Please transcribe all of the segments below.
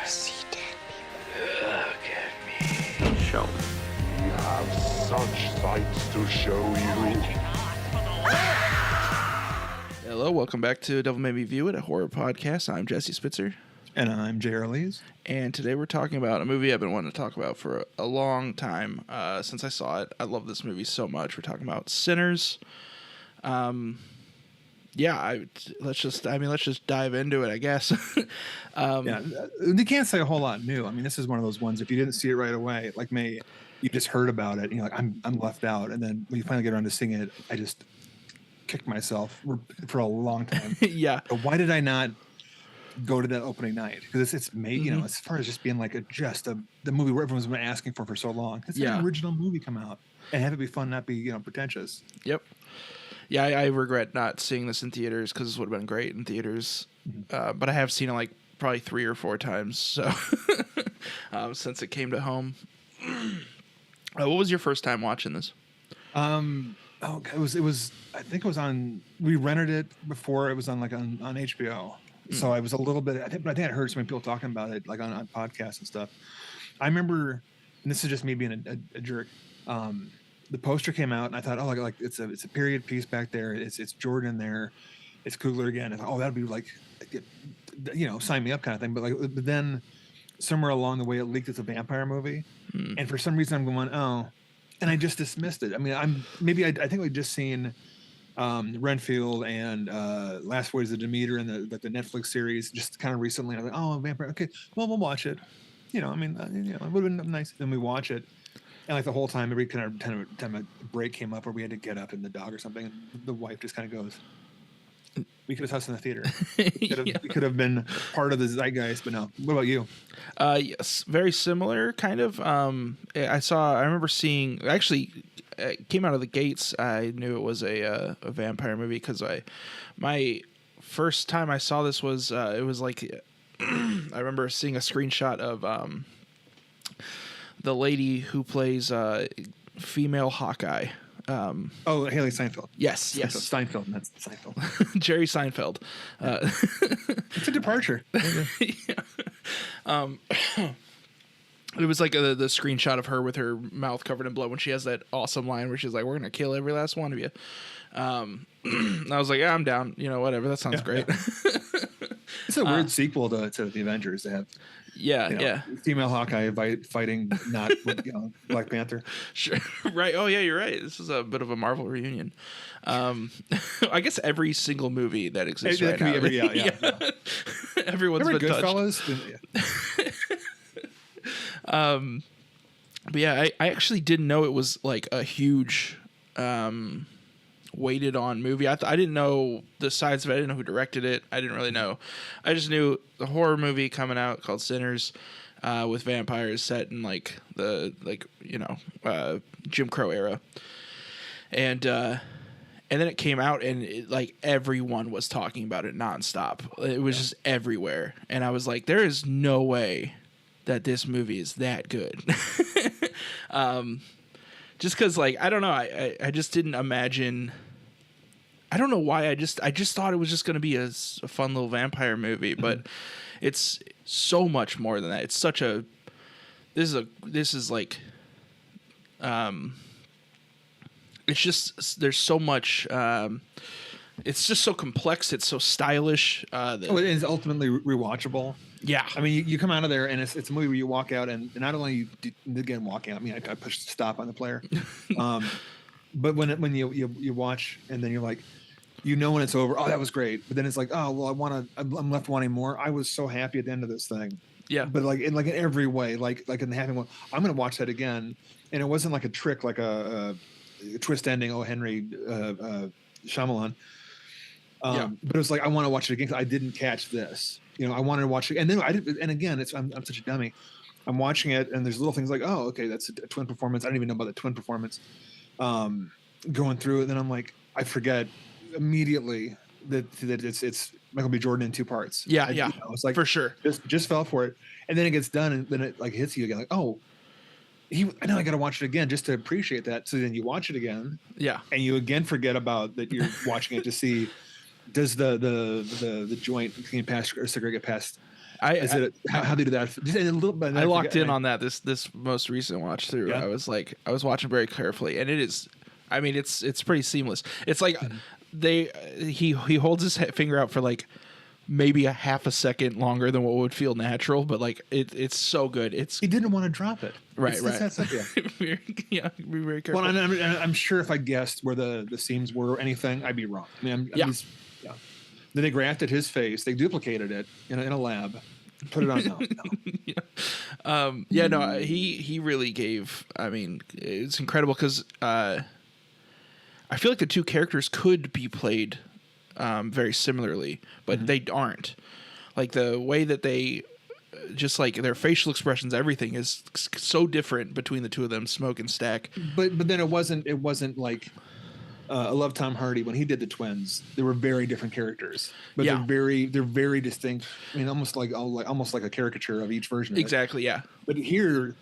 see dead people. Look at me. Show me. We have such sights to show you. Hello, welcome back to Devil Made Me View It, a horror podcast. I'm Jesse Spitzer. And I'm J.R. Lees. And today we're talking about a movie I've been wanting to talk about for a long time since I saw it. I love this movie so much. We're talking about Sinners. Let's just dive into it, I guess. You can't say a whole lot new. I mean, this is one of those ones, if you didn't see it right away, like me, you just heard about it, and you're like, I'm left out. And then when you finally get around to seeing it, I just kicked myself for a long time. Yeah. But why did I not go to that opening night? Because it's made, you know, as far as just being like the movie where everyone's been asking for so long. It's an original movie come out and have it be fun, not be, pretentious. Yep. Yeah, I regret not seeing this in theaters because this would have been great in theaters. But I have seen it like probably 3 or 4 times so since it came to home. What was your first time watching this? It was. I think it was on. We rented it before it was on on HBO. So I was a little bit. I think I heard so many people talking about it like on podcasts and stuff. I remember, and this is just me being a jerk. The poster came out, and I thought, like it's a period piece back there. It's Jordan there. It's Coogler again. I thought, that'd be like, sign me up kind of thing. But then somewhere along the way, it leaked as a vampire movie, and for some reason, I'm going, and I just dismissed it. I mean, I think we'd just seen Renfield and Last Voyage of Demeter and the Netflix series just kind of recently. I was like, vampire. Okay, well, we'll watch it. It would have been nice. Then we watch it. And like the whole time, every kind of time a break came up where we had to get up in the dog or something, and the wife just kind of goes, "We could have saw this in the theater. We could have been part of the zeitgeist, but no." What about you? Yes, very similar, kind of. I remember seeing. Actually, it came out of the gates. I knew it was a vampire movie because my first time I saw this was it was like I remember seeing a screenshot of the lady who plays female Hawkeye. Haley Steinfeld. Yes. Steinfeld. That's Seinfeld. Jerry Seinfeld. It's a departure. It was like the screenshot of her with her mouth covered in blood when she has that awesome line where she's like, "We're gonna kill every last one of you." I was like, "Yeah, I'm down. Whatever. That sounds great." Yeah. It's a weird sequel to the Avengers. They have female Hawkeye fighting not with, Black Panther. Sure. Right. Oh yeah, you're right. This is a bit of a Marvel reunion. I guess every single movie that exists right now. Everyone's been touched. But yeah, I actually didn't know it was like a huge weighted on movie. I didn't know the sides of it. I didn't know who directed it. I didn't really know. I just knew the horror movie coming out called Sinners with vampires set in Jim Crow era. And then it came out and everyone was talking about it nonstop. It was just everywhere. And I was like, there is no way that this movie is that good. Just because, I don't know, I just didn't imagine. I don't know why. I just thought it was just going to be a fun little vampire movie, but it's so much more than that. It's such a. This is like. It's just there's so much. It's just so complex. It's so stylish. It is ultimately rewatchable. Yeah, I mean, you come out of there, and it's a movie where you walk out, and not only again walking out. I mean, I pushed stop on the player, but when you watch, and then you're like, when it's over. Oh, that was great. But then it's like, oh well, I'm left wanting more. I was so happy at the end of this thing. Yeah, but in every way, like in the happy one, I'm gonna watch that again, and it wasn't like a trick, like a twist ending. Oh, Henry Shyamalan. But it was like I want to watch it again because I didn't catch this. I wanted to watch it, and then I did. And again, I'm such a dummy. I'm watching it, and there's little things like, oh, okay, that's a twin performance. I don't even know about the twin performance. Going through it, then I'm like, I forget immediately that it's Michael B. Jordan in 2 parts. Yeah, it's like for sure. Just fell for it, and then it gets done, and then it hits you again, like, oh. I know I got to watch it again just to appreciate that. So then you watch it again, and you again forget about that you're watching it to see does the joint can pass or cigarette get past Is it how they do that? Just a little bit. I locked in on that this most recent watch through. Yeah. I was watching very carefully, and it is. I mean, it's pretty seamless. It's like he holds his finger out for like maybe a half a second longer than what would feel natural, but like it's so good. He didn't want to drop it. Right. Yeah. Be very careful. Well, I'm sure if I guessed where the seams were or anything, I'd be wrong. I mean, yeah. Then they grafted his face. They duplicated it in a lab. Put it on. No. He really gave. I mean, it's incredible because I feel like the two characters could be played very similarly, but they aren't. Like the way that they just like their facial expressions, everything is so different between the two of them, Smoke and Stack. But then it wasn't like. I love Tom Hardy when he did the twins. They were very different characters, but they're very distinct. I mean, almost like a caricature of each version. Of exactly. It. Yeah. But here,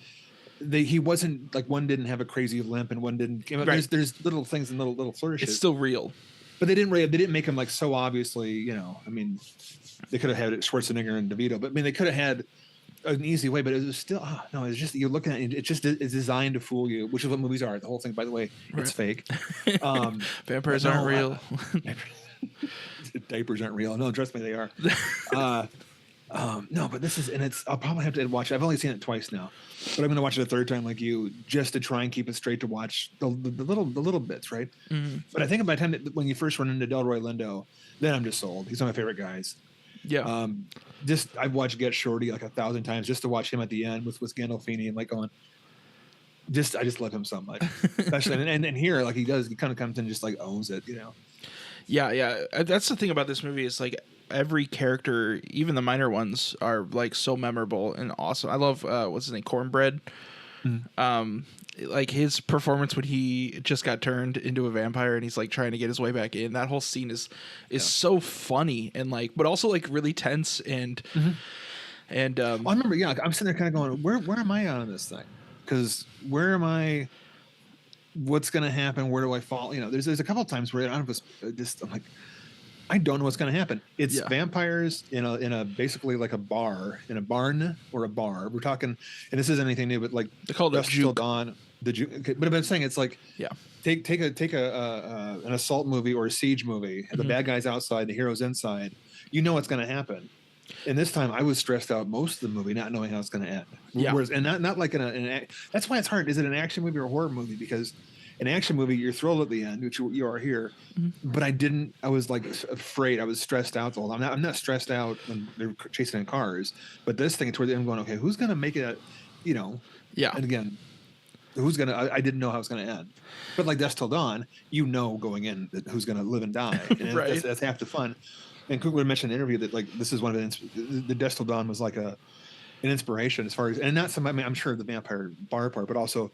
he wasn't like one didn't have a crazy limp and one didn't. Right. There's little things and little flourishes. It's still real. But they didn't make him like so obviously. I mean, they could have had Schwarzenegger and DeVito, but I mean they could have had an easy way, but it was still no. It's just you're looking at it. It's designed to fool you, which is what movies are. The whole thing, by the way, it's fake. Vampires aren't real. Diapers aren't real. No, trust me, they are. No, but this is, and it's. I'll probably have to watch it. I've only seen it twice now, but I'm going to watch it a third time like you, just to try and keep it straight to watch the little bits, right? Mm-hmm. But I think by the time when you first run into Delroy Lindo, then I'm just sold. He's one of my favorite guys. Yeah. I've watched Get Shorty like 1,000 times just to watch him at the end with Gandolfini and like going. I just love him so much, especially and here like he kind of comes in and just like owns it, Yeah. That's the thing about this movie is like every character, even the minor ones, are like so memorable and awesome. I love what's his name, Cornbread. Mm-hmm. Like his performance when he just got turned into a vampire and he's like trying to get his way back in. That whole scene is so funny and like, but also like really tense and well, I remember, I'm sitting there kind of going, where am I on this thing? Because where am I? What's going to happen? Where do I fall? There's a couple of times where I'm like, I don't know what's going to happen. It's vampires in a basically like a bar, in a barn or a bar. We're talking, and this isn't anything new, but like they call it Still Dawn. But I'm saying it's like take an assault movie or a siege movie, and the bad guy's outside, the hero's inside. You know what's going to happen. And this time, I was stressed out most of the movie, not knowing how it's going to end. Yeah. Whereas, and not like that's why it's hard. Is it an action movie or a horror movie? Because an action movie, you're thrilled at the end, which you are here. Mm-hmm. But I was like afraid. I was stressed out the whole time. I'm not stressed out when they're chasing in cars. But this thing toward the end, I'm going, okay, who's going to make it? Yeah. And again, I didn't know how it's going to end. But like Dusk Till Dawn, going in that who's going to live and die. And right. that's half the fun. And Coogler mentioned in the interview that like this is one of the Dusk Till Dawn was like an inspiration as far as, and not some. I mean, I'm sure the vampire bar part, but also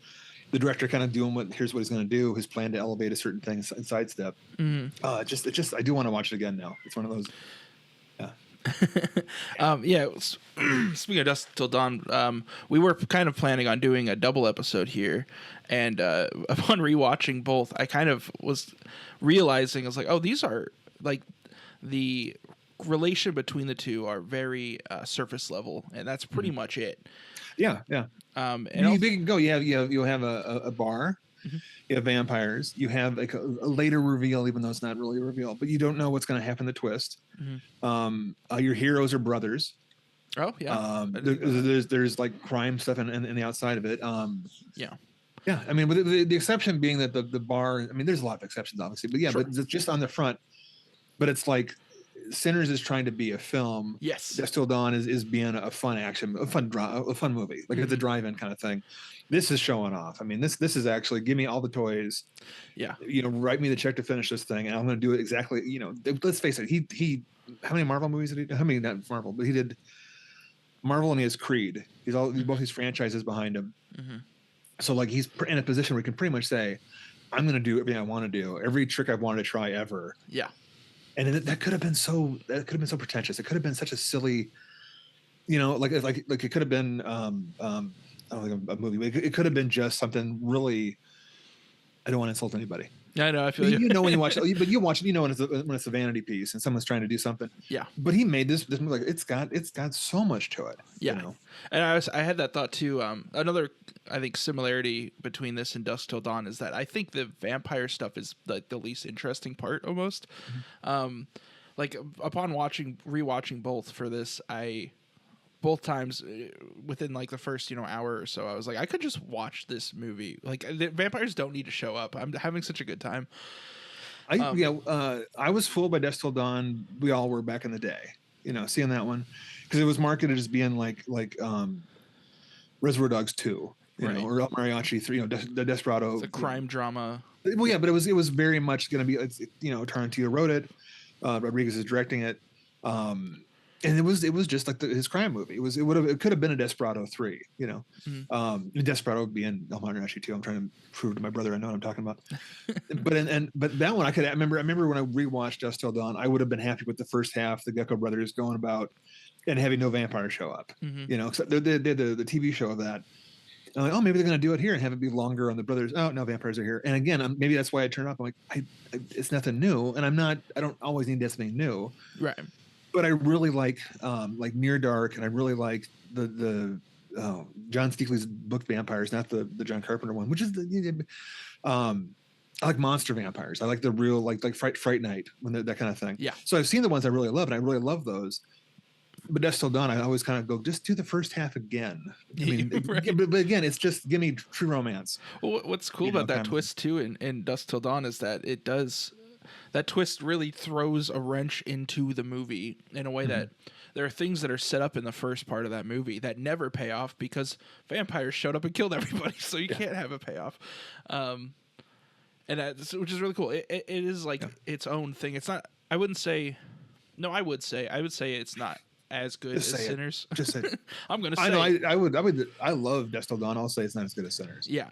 the director kind of doing here's what he's going to do, his plan to elevate a certain thing and sidestep. Mm-hmm. I do want to watch it again now. It's one of those. Yeah. Speaking of Dusk Till Dawn, we were kind of planning on doing a double episode here, and upon rewatching both, I kind of was realizing I was like, oh, these are like. The relation between the two are very surface level, and that's pretty much it. Yeah. And you can go. You'll have a bar. Mm-hmm. You have vampires. You have like a later reveal, even though it's not really a reveal, but you don't know what's going to happen. The twist. Mm-hmm. Your heroes are brothers. Oh yeah. There's like crime stuff in the outside of it. Yeah. I mean, with the exception being that the bar. I mean, there's a lot of exceptions, obviously, but sure. But just on the front. But it's like Sinners is trying to be a film. Yes. Dusk Till Dawn is being a fun action, a fun movie. Like it's a drive-in kind of thing. This is showing off. I mean, this is actually give me all the toys. Yeah. Write me the check to finish this thing, and I'm going to do it exactly. Let's face it. He how many Marvel movies did he? How many not Marvel? But he did Marvel and he has Creed. He's both his franchises behind him. Mm-hmm. So like he's in a position where he can pretty much say, I'm going to do everything I want to do, every trick I've wanted to try ever. Yeah. And that could have been so pretentious. It could have been such a silly, like it could have been I don't think a movie. It could have been just something really. I don't want to insult anybody. I know. I feel You know when you watch, but you watch, when it's a vanity piece and someone's trying to do something. Yeah. But he made this movie, like it's got so much to it. Yeah. You know? And I had that thought too. Another, I think, similarity between this and Dusk Till Dawn is that I think the vampire stuff is like the least interesting part almost. Like upon rewatching both for this, both times within like the first hour or so, I was like, I could just watch this movie. Like the vampires don't need to show up. I'm having such a good time. I was fooled by Dusk Till Dawn. We all were back in the day, seeing that one because it was marketed as being like Reservoir Dogs 2, Right. or El Mariachi 3, the Desperado. It's a crime drama. Well, yeah, but it was very much going to be, Tarantino wrote it, Rodriguez is directing it, and it was just like his crime movie. It could have been a Desperado 3, Desperado being El Mariachi 2. I'm trying to prove to my brother I know what I'm talking about. but that one I remember when I rewatched Dusk Till Dawn, I would have been happy with the first half, the Gecko brothers going about and having no vampires show up. Except they did the TV show of that. And I'm like, oh, maybe they're going to do it here and have it be longer on the brothers. Oh, no, vampires are here. And again, maybe that's why I turned up. I'm like, it's nothing new, and I don't always need something new. Right. But I really like Near Dark, and I really like the John Steakley's book Vampires, not the John Carpenter one, which is I like monster vampires. I like the real like Fright Night, that kind of thing. Yeah. So I've seen the ones I really love, and I really love those. But Dusk Till Dawn, I always kind of go, just do the first half again. I mean, Right. but again, it's just give me true romance. Well, what's cool about that twist too in Dusk Till Dawn is that that twist really throws a wrench into the movie in a way that there are things that are set up in the first part of that movie that never pay off because vampires showed up and killed everybody, so you can't have a payoff. And which is really cool. It is like its own thing. It's not. I would say it's not as good as Sinners. Just say it. I'm gonna say. I know. I love Dusk Till Dawn. I'll say it's not as good as Sinners. Yeah.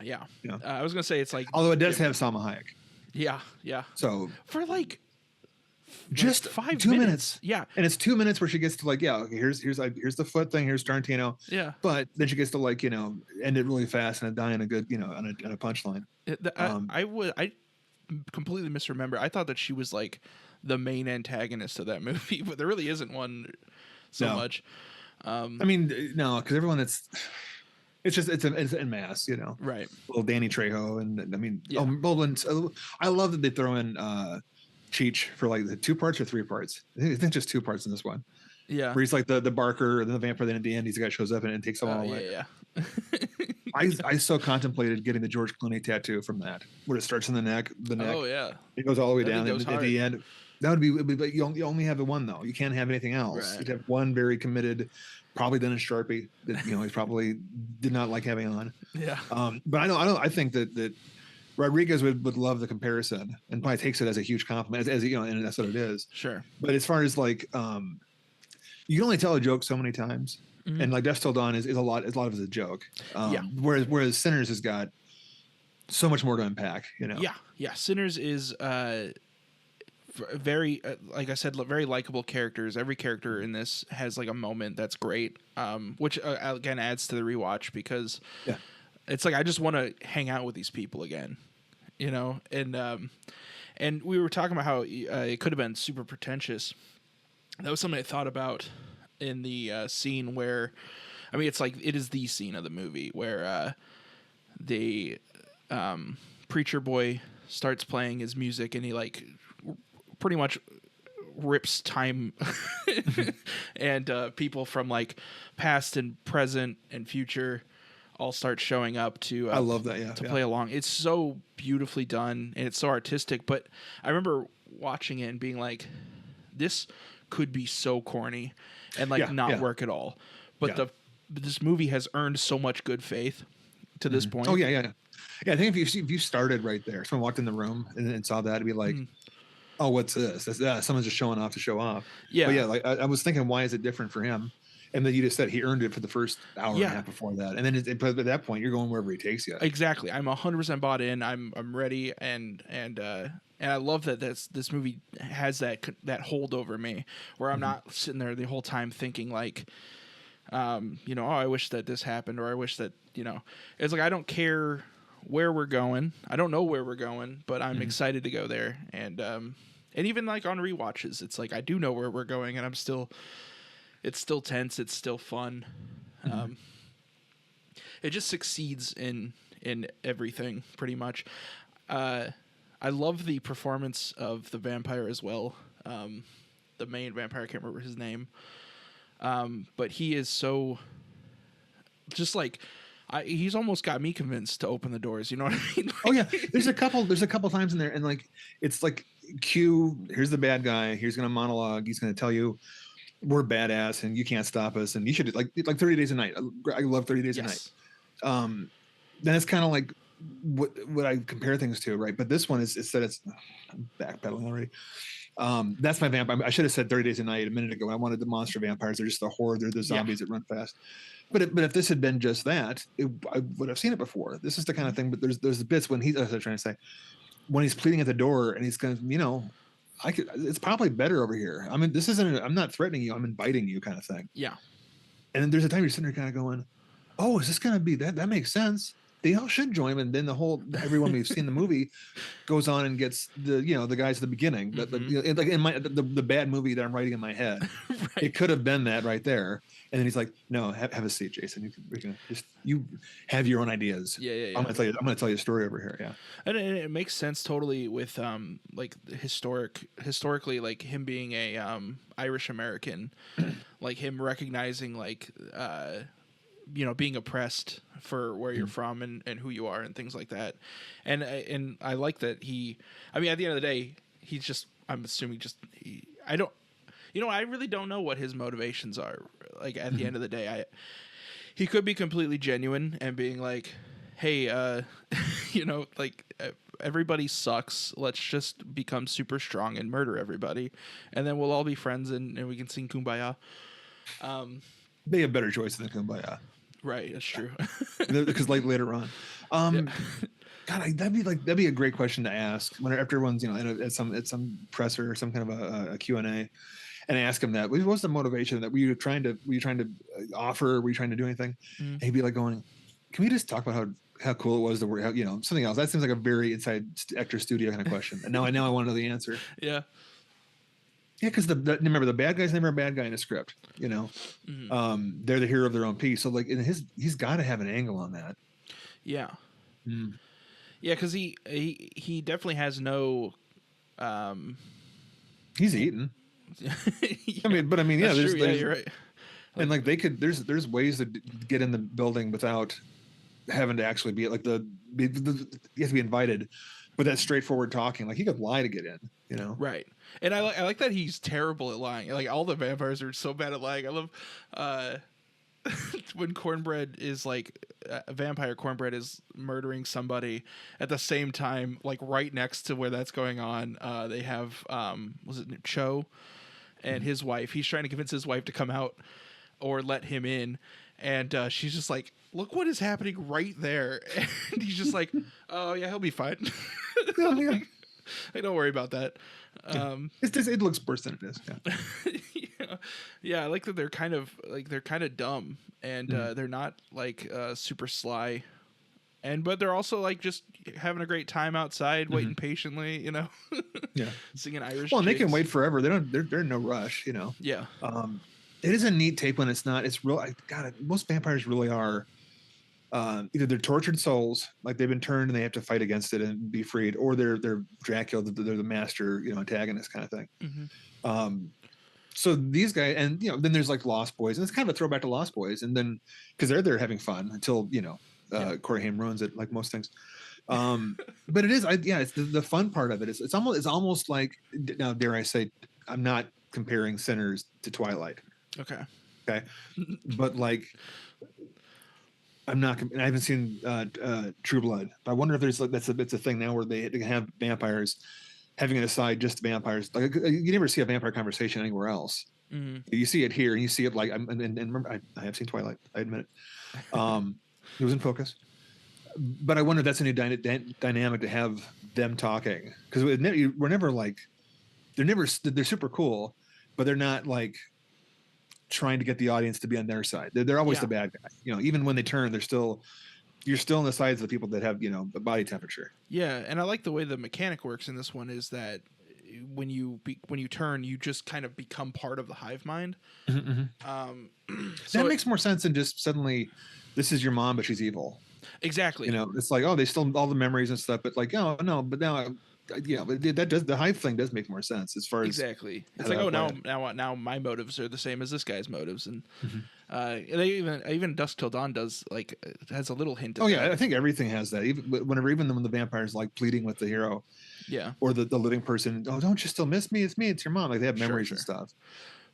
I was gonna say it's like. Although it does have Salma Hayek. Yeah. So for just 5 2 minutes. Yeah. And it's 2 minutes where she gets to okay, here's the foot thing. Here's Tarantino. Yeah. But then she gets to end it really fast and die in a good on a punchline. I completely misremember. I thought that she was like the main antagonist of that movie, but there really isn't one much. I mean, no, because everyone it's en masse, Right. Little Danny Trejo, and I mean, Yeah. I love that they throw in Cheech for like the 2 parts or 3 parts. I think just 2 parts in this one. Yeah. Where he's like the Barker, then the vampire, then at the end, he's the guy shows up and takes them all away. Yeah. I so contemplated getting the George Clooney tattoo from that, where it starts in the neck. Oh yeah. It goes all the way down goes at hard. the end. That would be, but you only have the one though. You can't have anything else. Right. You'd have one very committed, probably done in Sharpie that he probably did not like having on. Yeah. But I think that Rodriguez would love the comparison and probably takes it as a huge compliment, as and that's what it is. Sure. But as far as you can only tell a joke so many times, and like Dusk Till Dawn is a lot of it is a joke. Whereas Sinners has got so much more to unpack. Yeah. Sinners is very like I said, very likable characters. Every character in this has like a moment that's great, which again adds to the rewatch because it's like I just want to hang out with these people again, and we were talking about how it could have been super pretentious. That was something I thought about in the scene where, I mean, it's like it is the scene of the movie where the preacher boy starts playing his music and he like pretty much rips time and people from like past and present and future all start showing up to I love that to play along. It's so beautifully done and it's so artistic, but I remember watching it and being like, this could be so corny and not work at all, but this movie has earned so much good faith to this point. Oh yeah. I think if you started right there, someone walked in the room and saw that, it'd be like, oh, what's this? Someone's just showing off to show off. Yeah. But yeah, like I was thinking, why is it different for him? And then you just said he earned it for the first hour and a half before that. And then but at that point, you're going wherever he takes you. Exactly. I'm 100% bought in. I'm ready. And I love that this movie has that hold over me where I'm not sitting there the whole time thinking like, oh, I wish that this happened, or I wish that, it's like, I don't care where we're going. I don't know where we're going, but I'm excited to go there. And even like on rewatches, it's like I do know where we're going, and it's still tense. It's still fun. It just succeeds in everything pretty much. I love the performance of the vampire as well. The main vampire, I can't remember his name. But he is so just like he's almost got me convinced to open the doors. You know what I mean? Like, Oh yeah, there's a couple times in there, and like it's like Q. Here's the bad guy. He's gonna monologue. He's gonna tell you we're badass and you can't stop us, and you should like 30 Days a Night. I love 30 Days a Night. Then it's kind of like what I compare things to, right? But this one is said it's backpedaling already. That's my vampire. I should have said 30 Days a Night a minute ago. I wanted the monster vampires. They're just the horde. They're the zombies that run fast. But if this had been just that, I would have seen it before. This is the kind of thing. But there's bits when he's trying to say when he's pleading at the door and he's going to, it's probably better over here. I mean, this isn't. I'm not threatening you. I'm inviting you, kind of thing. Yeah. And then there's a time you're sitting there kind of going, oh, is this going to be that? That makes sense. They all should join him, and then everyone we've seen the movie goes on and gets the guys at the beginning, like in the bad movie that I'm writing in my head. Right. It could have been that right there, and then he's like, "No, have a seat, Jason. You have your own ideas. Yeah. I'm gonna tell you a story over here. Yeah, and it makes sense totally with like historically, like him being a Irish American, like him recognizing like being oppressed for where you're from and who you are and things like that. And I like that at the end of the day, he's just, I'm assuming I really don't know what his motivations are. Like at the end of the day, he could be completely genuine and being like, hey, everybody sucks. Let's just become super strong and murder everybody. And then we'll all be friends and we can sing Kumbaya. They have better choice than Kumbaya. Right, that's true. Because like later on, God, that'd be a great question to ask when after everyone's at some presser or some kind of a Q&A, and ask him that. What was the motivation? That were you trying to offer? Were you trying to do anything? And he'd be like going, "Can we just talk about how cool it was to work? Something else." That seems like a very inside actor studio kind of question. And now I want to know the answer. Yeah. Yeah, because remember the bad guy's never a bad guy in a script. They're the hero of their own piece. So like he's got to have an angle on that. Yeah. Yeah, because he definitely has no. He's eaten. Yeah. Yeah, there's you're right. And like there's ways to get in the building without having to actually be like you have to be invited. But that straightforward talking, like he could lie to get in, Right. And I like that he's terrible at lying. Like all the vampires are so bad at lying. I love when Cornbread is like vampire Cornbread is murdering somebody at the same time, like right next to where that's going on. They have was it Cho and his wife. He's trying to convince his wife to come out or let him in, and she's just like, "Look what is happening right there," and he's just like, "Oh yeah, he'll be fine." Yeah. Like, don't worry about that. It looks worse than it is. Yeah. Yeah, I like that they're kind of dumb and they're not like super sly, but they're also like just having a great time outside, waiting patiently, Yeah, singing Irish. Well, and they jigs. can wait forever. They're in no rush, Yeah. It is a neat take when it's not. It's real. God, most vampires really are. Either they're tortured souls, like they've been turned and they have to fight against it and be freed, or they're Dracula, they're the master, antagonist kind of thing. So these guys, and then there's like Lost Boys, and it's kind of a throwback to Lost Boys, and then because they're there having fun until Corey Haim ruins it, like most things. But it is, it's the fun part of it. It's almost like, now dare I say, I'm not comparing Sinners to Twilight. Okay, but like. I haven't seen True Blood. But I wonder if there's it's a thing now where they have vampires having an aside just vampires. Like you never see a vampire conversation anywhere else. You see it here, and you see it like. And remember, I have seen Twilight. I admit it. It was in focus, but I wonder if that's a new dynamic to have them talking, because we're never like they're super cool, but they're not like trying to get the audience to be on their side. They're always the bad guy. Even when they turn, they're still you're still on the sides of the people that have, the body temperature. Yeah, and I like the way the mechanic works in this one is that when you turn, you just kind of become part of the hive mind. So That makes more sense than just suddenly, this is your mom, but she's evil. exactly. It's like, oh, they still all the memories and stuff, but like, oh no, but now, but that does, the hive thing does make more sense as far as Exactly. It's how like, oh, that now my motives are the same as this guy's motives, and Mm-hmm. they even Dusk Till Dawn does like has a little hint. Of Oh yeah, that. I think everything has that. Even when the vampire's like pleading with the hero Yeah. or the living person, oh, don't you still miss me? It's me. It's your mom. Like they have Sure, memories sure. and stuff.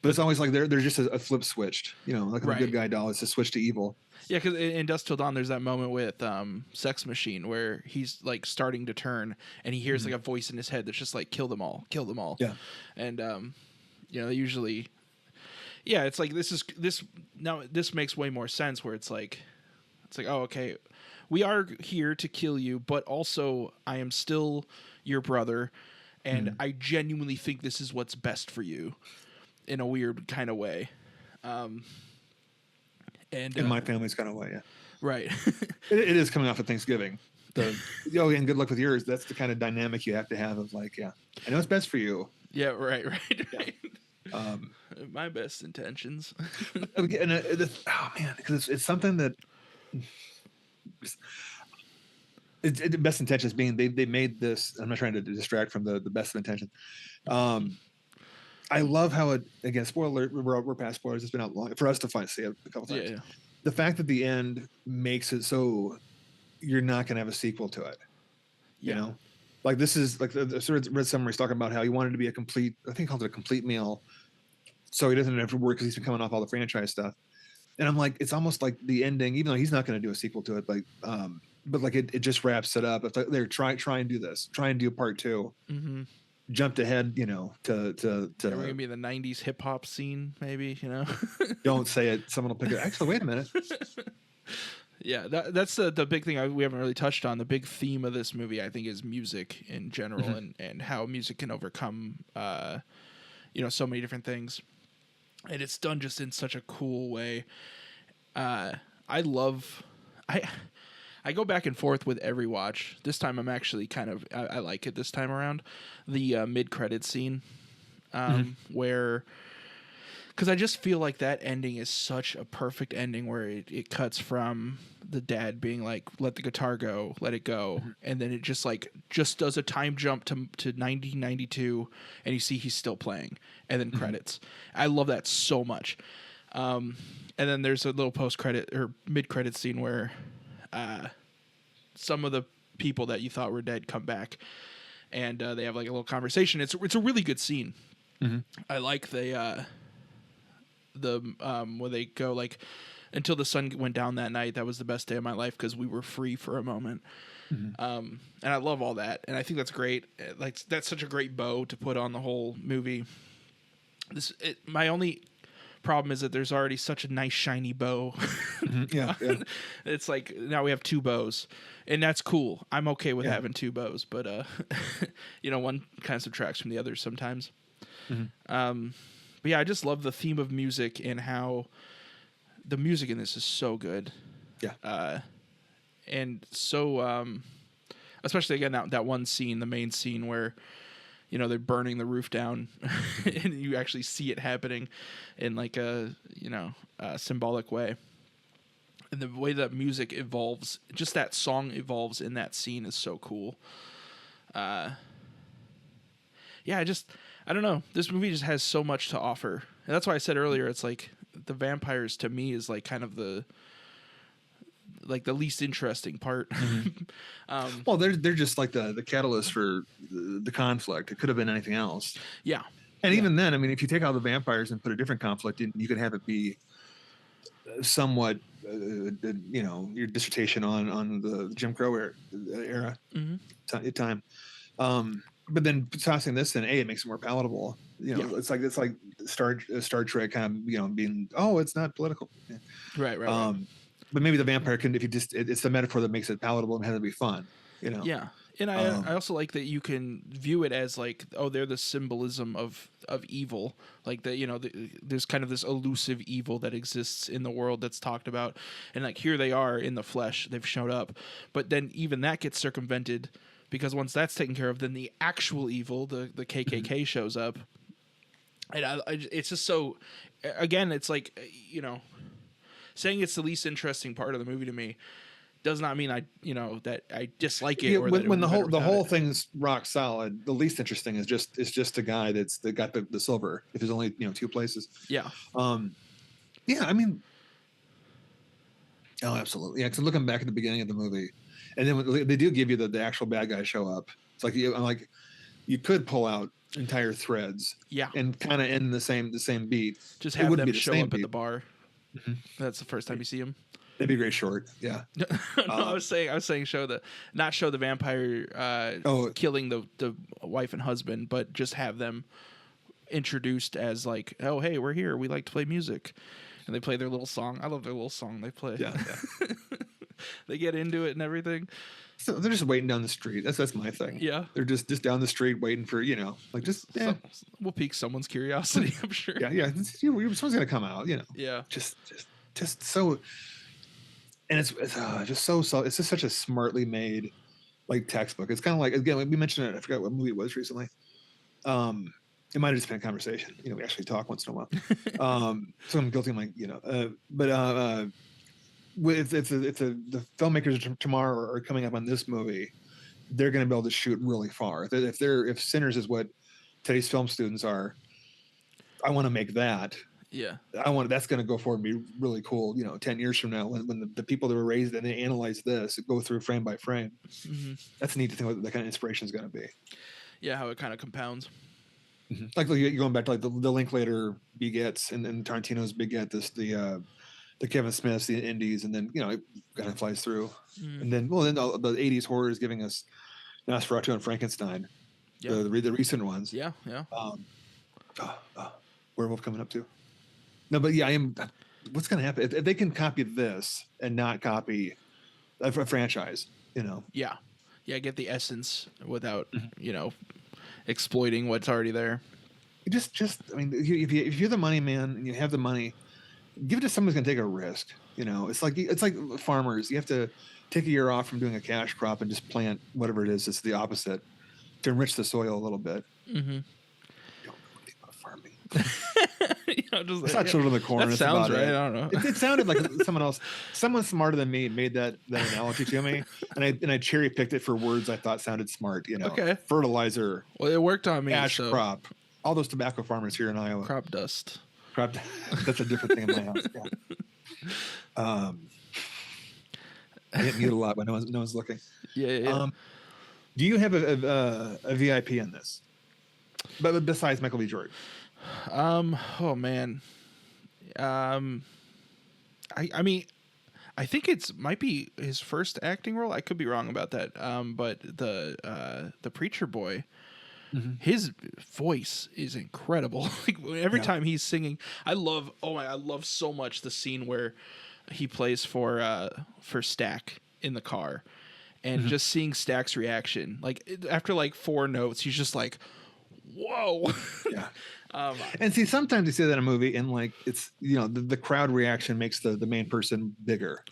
But it's always like there's just a flip switched. Like in the Right. good guy doll, it's a switch to evil. Yeah, because in Dusk Till Dawn, there's that moment with Sex Machine where he's like starting to turn, and he hears like a voice in his head that's just like, "Kill them all, kill them all." Yeah. And they usually, yeah, it's like this now. This makes way more sense where it's like, oh, okay, we are here to kill you, but also I am still your brother, and I genuinely think this is what's best for you, in a weird kind of way. And In my family's kind of way, yeah. right. It is coming off of Thanksgiving. And good luck with yours. That's the kind of dynamic you have to have of like, yeah, I know it's best for you. Yeah, right. My best intentions. And oh man, because it's something that the best intentions being they made this. I'm not trying to distract from the best of intention. I love how it, again, spoiler, we're past spoilers. It's been out long for us to see it a couple times. Yeah. The fact that the end makes it so you're not going to have a sequel to it. Yeah. Like this is like I sort of read somewhere he's talking about how he wanted to be a complete, I think he called it a complete meal. So he doesn't have to work because he's been coming off all the franchise stuff. And I'm like, it's almost like the ending, even though he's not going to do a sequel to it, like, but like it just wraps it up. It's like they're try and do this, try and do part 2. Mm-hmm. Jumped ahead, to We're gonna be in the '90s hip hop scene, maybe. Don't say it. Someone will pick it. Actually, wait a minute. Yeah, that's the big thing we haven't really touched on. The big theme of this movie, I think, is music in general, and how music can overcome, so many different things, and it's done just in such a cool way. I go back and forth with every watch. This time I'm actually I like it this time around. The mid-credit scene where... Because I just feel like that ending is such a perfect ending where it cuts from the dad being like, let the guitar go, let it go. And then it just does a time jump to 1992 and you see he's still playing. And then credits. I love that so much. And then there's a little post-credit or mid-credit scene where... some of the people that you thought were dead come back, and they have like a little conversation. It's a really good scene. I like the where they go like, until the sun went down that night, that was the best day of my life because we were free for a moment. And I love all that, and I think that's great. Like that's such a great bow to put on the whole movie. My only problem is that there's already such a nice shiny bow. Yeah. It's like now we have 2 bows, and that's cool. I'm okay with having 2 bows, but one kind of subtracts from the other sometimes. But yeah, I just love the theme of music and how the music in this is so good. Yeah. And so especially again that one scene, the main scene where they're burning the roof down and you actually see it happening in like a symbolic way. And the way that music evolves, just that song evolves in that scene is so cool. I don't know. This movie just has so much to offer. And that's why I said earlier, it's like the vampires to me is like kind of the least interesting part. Well, they're just like the catalyst for the conflict. It could have been anything else. Yeah. And even then, I mean, if you take out the vampires and put a different conflict in, you could have it be somewhat, your dissertation on the Jim Crow era time. But then tossing this in, it makes it more palatable. It's like Star Trek kind of being, it's not political. Yeah. Right. But maybe the vampire can, if you just, it's the metaphor that makes it palatable and has to be fun. Yeah. And I also like that you can view it as like, oh, they're the symbolism of evil, like that, you know, there's kind of this elusive evil that exists in the world that's talked about, and like here they are in the flesh, they've showed up, but then even that gets circumvented because once that's taken care of, then the actual evil, the KKK shows up, and it's just so, again, it's like, you know, saying it's the least interesting part of the movie to me does not mean that I dislike it. Yeah, Or that when the whole whole thing's rock solid, the least interesting is just a guy that got the silver. If there's only 2 places. Yeah. Yeah, I mean, oh, absolutely. Yeah, because looking back at the beginning of the movie, and then when they do give you the actual bad guys show up. It's like I'm like, you could pull out entire threads. Yeah. And kind of end the same beat. Just It have wouldn't them be the show same up at the beat. bar. That's the first time you see him. That'd be a great short. Yeah. No, I was saying not show the vampire killing the wife and husband, but just have them introduced as like, oh hey, we're here, we like to play music, and they play their little song. I love their little song they play. Yeah. They get into it and everything. So they're just waiting down the street. That's my thing. Yeah. They're just down the street waiting for, like just We'll pique someone's curiosity, I'm sure. Yeah. Someone's gonna come out, Yeah. Just so, and it's just so it's just such a smartly made like textbook. It's kind of like, again, we mentioned it. I forgot what movie it was recently. It might have just been a conversation. We actually talk once in a while. So I'm guilty. I'm like, but if the filmmakers tomorrow are coming up on this movie, they're going to be able to shoot really far. If Sinners is what today's film students are, I want to make that. Yeah. That's going to go forward and be really cool. 10 years from now, when the people that were raised and they analyze this, go through frame by frame. Mm-hmm. That's neat to think what that kind of inspiration is going to be. Yeah, how it kind of compounds. Mm-hmm. Like you're going back to like the Linklater begets and Tarantino's beget the Kevin Smiths, the indies, and then it kind of flies through, and then the '80s horror is giving us Nosferatu and Frankenstein, the recent ones. Yeah. Werewolf coming up too. No, but yeah, what's going to happen if they can copy this and not copy a franchise? Yeah, get the essence without exploiting what's already there. I mean, if you're the money man and you have the money, give it to someone who's going to take a risk. It's like farmers. You have to take a year off from doing a cash crop and just plant whatever it is. It's the opposite to enrich the soil a little bit. Mm-hmm. You don't know anything about farming. It's not children in the corner. That sounds right. I don't know. It sounded like someone smarter than me made that analogy to me, and I cherry picked it for words I thought sounded smart. Okay. Fertilizer. Well, it worked on me. Ash crop. All those tobacco farmers here in Iowa. Crop dust. That's a different thing in my house. Yeah. I get muted a lot when no one's looking. Yeah. Do you have a VIP in this? But besides Michael B. Jordan. Oh man. I mean, I think might be his first acting role. I could be wrong about that. But the preacher boy. Mm-hmm. His voice is incredible. Like every time he's singing, I love so much the scene where he plays for Stack in the car, and just seeing Stack's reaction. Like after like 4 notes, he's just like, "Whoa!" Yeah. And see, sometimes you see that in a movie, and like it's the crowd reaction makes the main person bigger.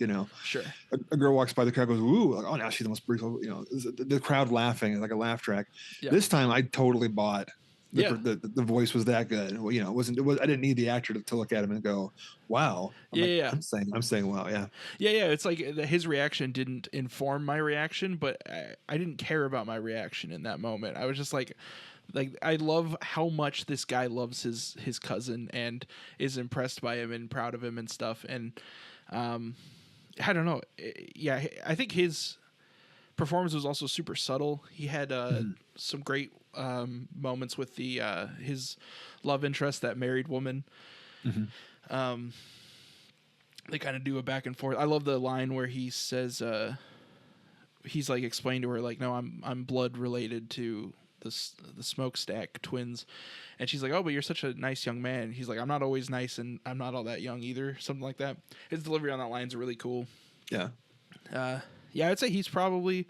Sure. A girl walks by, the crowd goes, "Ooh!" Like, oh, now she's the most beautiful. The crowd laughing is like a laugh track. Yeah. This time, I totally bought. The voice was that good. It wasn't. I didn't need the actor to look at him and go, "Wow." I'm saying, "Wow." Yeah. Yeah. It's like his reaction didn't inform my reaction, but I didn't care about my reaction in that moment. I was just like I love how much this guy loves his cousin and is impressed by him and proud of him and stuff. And I don't know. Yeah, I think his performance was also super subtle. He had some great moments with his love interest, that married woman. Mm-hmm. They kind of do a back and forth. I love the line where he says he's like explained to her like, "No, I'm blood related to the Smokestack twins," and she's like, "Oh, but you're such a nice young man." He's like, "I'm not always nice, and I'm not all that young either." Something like that. His delivery on that line is really cool. Yeah. Yeah, I'd say he's probably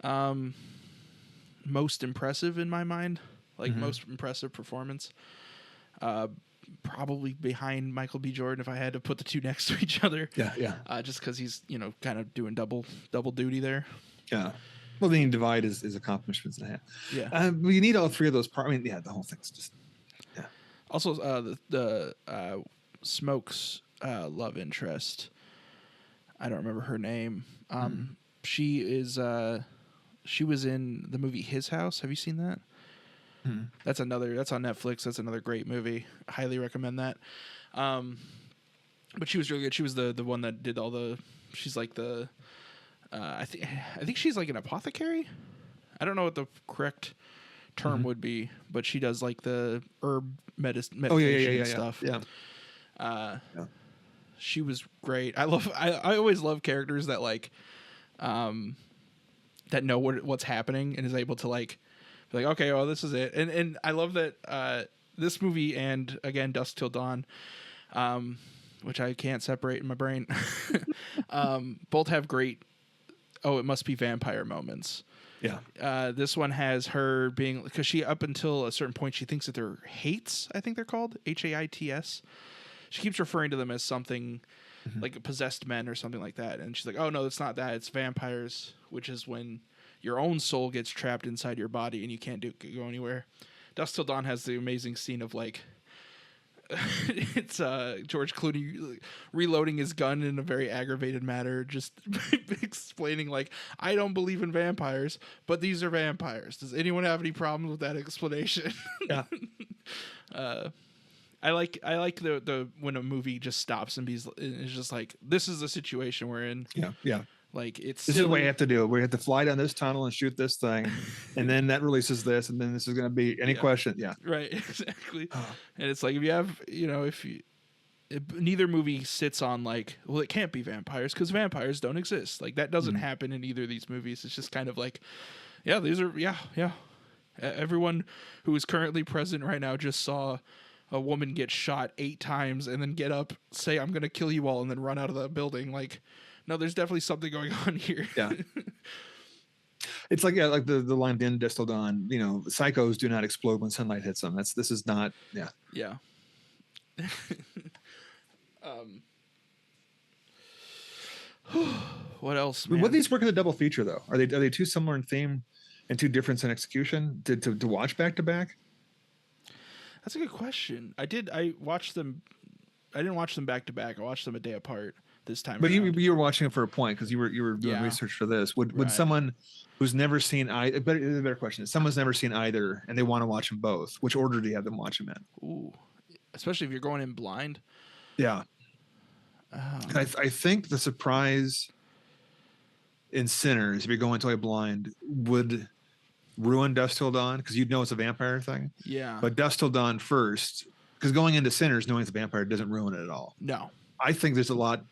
Most impressive in my mind, like most impressive performance. Probably behind Michael B. Jordan if I had to put the two next to each other. Yeah. Just because he's kind of doing double duty there. Yeah. Well, the divide is accomplishments and a half. Yeah. But you need all three of those parts. I mean, yeah, the whole thing's just. Yeah. Also, the Smoke's love interest. I don't remember her name. She is. She was in the movie His House. Have you seen that? That's on Netflix. That's another great movie. I highly recommend that. But she was really good. She was the one that did all the. She's like the. I think she's like an apothecary. I don't know what the correct term would be, but she does like the herb medication stuff. Yeah. She was great. I always love characters that like that know what's happening and is able to like be like, okay, well, this is it. And I love that this movie and again Dusk Till Dawn, which I can't separate in my brain, both have great it must be vampire moments. Yeah. This one has her being, because she, up until a certain point, she thinks that they're hates. I think they're called HAITS. She keeps referring to them as something like possessed men or something like that. And she's like, oh no, it's not that. It's vampires, which is when your own soul gets trapped inside your body and you can't go anywhere. Dusk Till Dawn has the amazing scene of like, it's George Clooney reloading his gun in a very aggravated manner, just explaining like, I don't believe in vampires, but these are vampires. Does anyone have any problems with that explanation? Yeah. I like the when a movie just stops and is just like, this is the situation we're in. Yeah. Like it's this is what we have to do. We have to fly down this tunnel and shoot this thing, and then that releases this, and then this is going to be any question. Yeah, right, exactly. And it's like if you have, neither movie sits on like, well, it can't be vampires because vampires don't exist. Like that doesn't happen in either of these movies. It's just kind of like, yeah, these are yeah. Everyone who is currently present right now just saw a woman get shot 8 times and then get up, say, I'm going to kill you all, and then run out of the building. Like, no, there's definitely something going on here. Yeah. It's like, like the line at the end of Dusk Till Dawn, psychos do not explode when sunlight hits them. This is not, yeah. Yeah. What else, man? Would these work in a double feature though? Are they too similar in theme and too different in execution to watch back to back? That's a good question. I watched them. I didn't watch them back to back. I watched them a day apart this time. But you were watching it for a point because you were doing research for this. Would someone who's never seen either? But the better question is, someone's never seen either and they want to watch them both. Which order do you have them watch them in? Ooh, especially if you're going in blind. Yeah. I think the surprise in Sinners, if you're going totally blind, would ruin Dusk Till Dawn because you'd know it's a vampire thing. Yeah. But Dusk Till Dawn first, because going into Sinners knowing it's a vampire doesn't ruin it at all. No. I think there's a lot.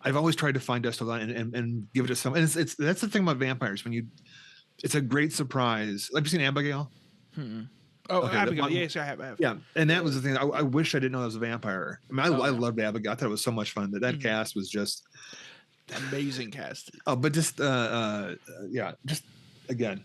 I've always tried to find Dusk Till Dawn and give it to someone. And it's that's the thing about vampires. It's a great surprise. Have you seen Abigail? Oh, okay, Abigail. Yes, I have. Yeah, and that was the thing. I wish I didn't know that was a vampire. I mean, I loved Abigail. I thought it was so much fun. That cast was just amazing cast. Oh, but just just again,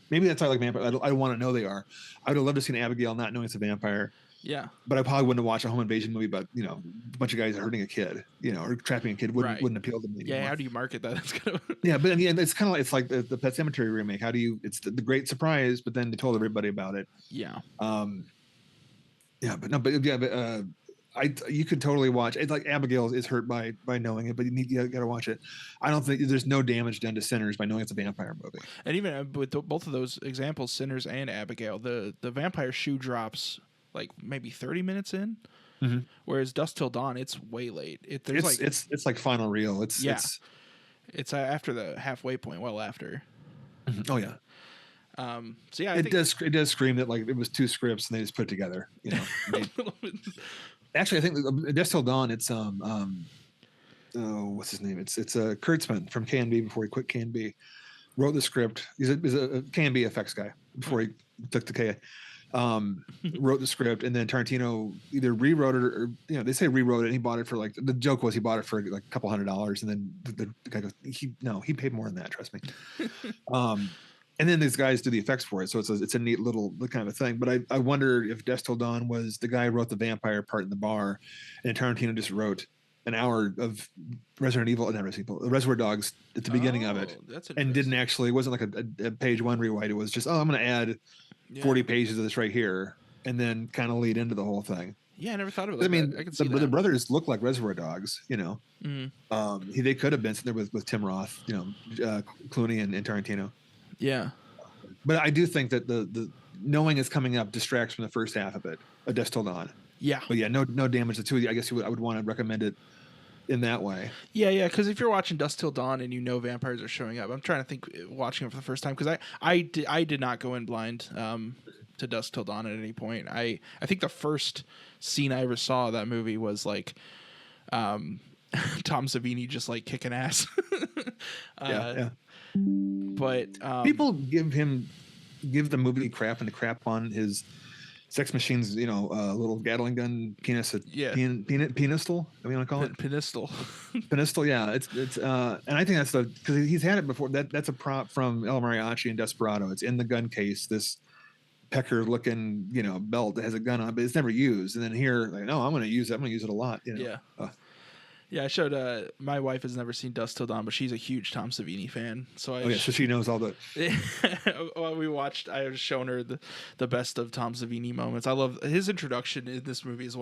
maybe that's why I like vampires. I want to know they are. I would have loved to see Abigail not knowing it's a vampire. Yeah, but I probably wouldn't have watched a home invasion movie about a bunch of guys hurting a kid, or trapping a kid wouldn't appeal to me. Yeah, how do you market that? That's kind of yeah, but again, it's kind of like the Pet Sematary remake. How do you? It's the great surprise, but then they told everybody about it. Yeah. You could totally watch it. Like Abigail is hurt by knowing it, but you got to watch it. I don't think there's no damage done to Sinners by knowing it's a vampire movie. And even with both of those examples, Sinners and Abigail, the vampire shoe drops like maybe 30 minutes in, whereas Dusk Till Dawn, it's way late. It's like final reel. It's after the halfway point, well after. Oh yeah. So yeah, it does scream that like it was 2 scripts and they just put it together. Actually, I think Dusk Till Dawn. It's what's his name? It's Kurtzman from K&B before he quit K&B. Wrote the script. He's a K&B effects guy before he took the K. wrote the script, and then Tarantino either rewrote it or they say rewrote it. And he bought it for like the joke was he bought it for like a couple $100s, and then the guy goes he paid more than that. Trust me. And then these guys do the effects for it, so it's a neat little kind of a thing. But I wonder if Dusk Till Dawn was the guy who wrote the vampire part in the bar, and Tarantino just wrote an hour of Reservoir Dogs at the beginning of it, and didn't actually, it wasn't like a page one rewrite. It was just, I'm going to add 40 pages of this right here, and then kind of lead into the whole thing. Yeah, I never thought of it. I mean, I can see the brothers look like Reservoir Dogs, They could have been sitting there with Tim Roth, Clooney and Tarantino. Yeah. But I do think that the knowing it's coming up distracts from the first half of it, A Dusk Till Dawn. Yeah. But yeah, no damage to two. I guess I would want to recommend it in that way. Yeah, because if you're watching Dusk Till Dawn and vampires are showing up, I'm trying to think watching it for the first time, because I did not go in blind to Dusk Till Dawn at any point. I think the first scene I ever saw of that movie was like Tom Savini just like kicking ass. Yeah. But people give the movie crap and the crap on his Sex Machine's, little Gatling gun penistal. I mean, you want to call it penistal. Penistal, yeah. It's and I think that's because he's had it before. That's a prop from El Mariachi and Desperado. It's in the gun case. This pecker looking, belt that has a gun on it, but it's never used. And then here, like, no, I'm going to use it. I'm going to use it a lot. Yeah. Yeah, I showed my wife has never seen Dusk Till Dawn, but she's a huge Tom Savini fan. So so she knows all the. Well, I was showing her the best of Tom Savini moments. I love his introduction in this movie is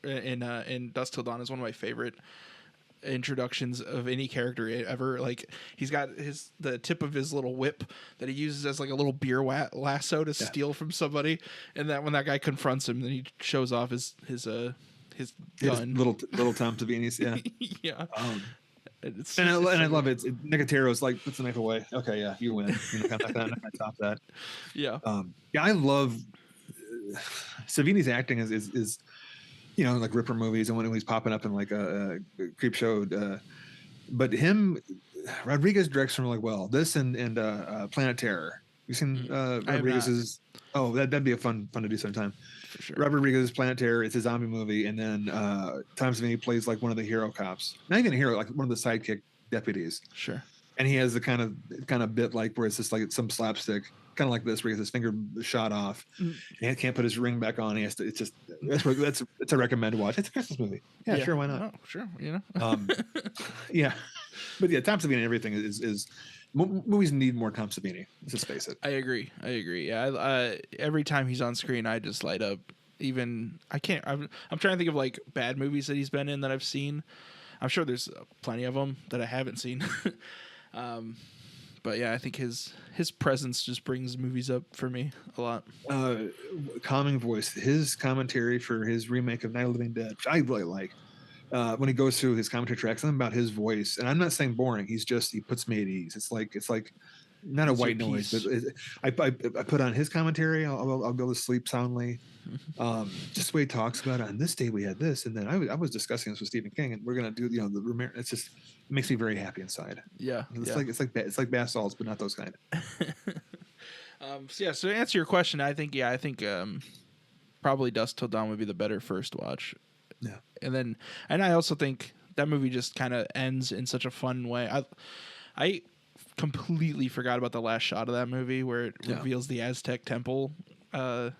in Dusk Till Dawn is one of my favorite introductions of any character ever. Like, he's got the tip of his little whip that he uses as like a little beer lasso to steal from somebody, and that when that guy confronts him, then he shows off his gun. Little Tom Savini's, yeah. Yeah. And I love it. Nicotero's like, puts the knife away. Okay, yeah, you win. I'm not gonna top that. Yeah. I love Savini's acting is like Ripper movies and when he's popping up in like a creep show. But Rodriguez directs him really well. This and Planet Terror. You seen Rodriguez's? Oh, that'd be a fun to do sometime. For sure. Robert Rodriguez's Planet Terror. It's a zombie movie, and then Tom Savini plays like one of the hero cops. Not even a hero, like one of the sidekick deputies. Sure. And he has the kind of bit like where it's just like some slapstick, kind of like this, where he has his finger shot off, and he can't put his ring back on. He has to. It's just it's a recommend to watch. It's a Christmas movie. Yeah. Sure, why not? Oh, sure, Yeah, but yeah, Tom Savini and everything is. Movies need more Tom Savini. Let's face it. I agree. Yeah, every time he's on screen, I just light up. Even I'm trying to think of like bad movies that he's been in that I've seen. I'm sure there's plenty of them that I haven't seen. But yeah, I think his presence just brings movies up for me a lot. Calming voice. His commentary for his remake of Night of the Living Dead, which I really like. When he goes through his commentary tracks, something about his voice, and I'm not saying boring. He puts me at ease. It's like not a white noise, but I put on his commentary. I'll be able to sleep soundly. Just the way he talks about it. On this day we had this, and then I was discussing this with Stephen King, and we're gonna do the Romero. It makes me very happy inside. Yeah, it's like bath salts, but not those kind. So to answer your question, I think probably Dusk Till Dawn would be the better first watch. Yeah. And I also think that movie just kind of ends in such a fun way. I completely forgot about the last shot of that movie where it reveals the Aztec temple, and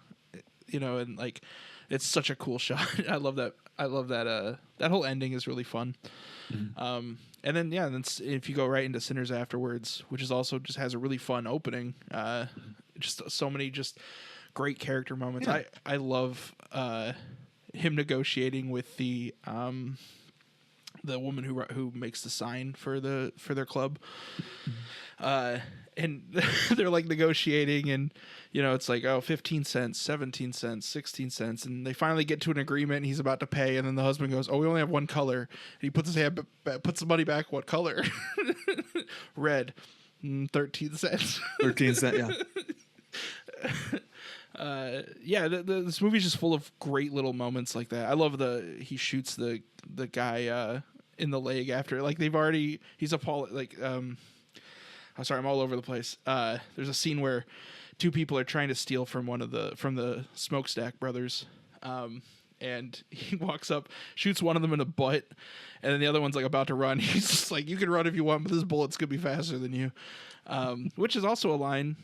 like it's such a cool shot. I love that. That whole ending is really fun. Mm-hmm. And then if you go right into Sinners afterwards, which is also just has a really fun opening, just so many just great character moments. Yeah. I love him negotiating with the woman who makes the sign for their club, and they're like negotiating, and it's like 15 cents, 17 cents, 16 cents, and they finally get to an agreement. And he's about to pay, and then the husband goes, "Oh, we only have one color." And he puts his hand, puts the money back. What color? Red. 13 cents. 13 cents. Yeah. This movie's just full of great little moments like that. I love he shoots the guy in the leg after, like he's appalled. Like I'm sorry, I'm all over the place. There's a scene where two people are trying to steal from the Smokestack brothers. And he walks up, shoots one of them in the butt, and then the other one's like about to run. He's just like, you can run if you want, but this bullet's gonna be faster than you. Which is also a line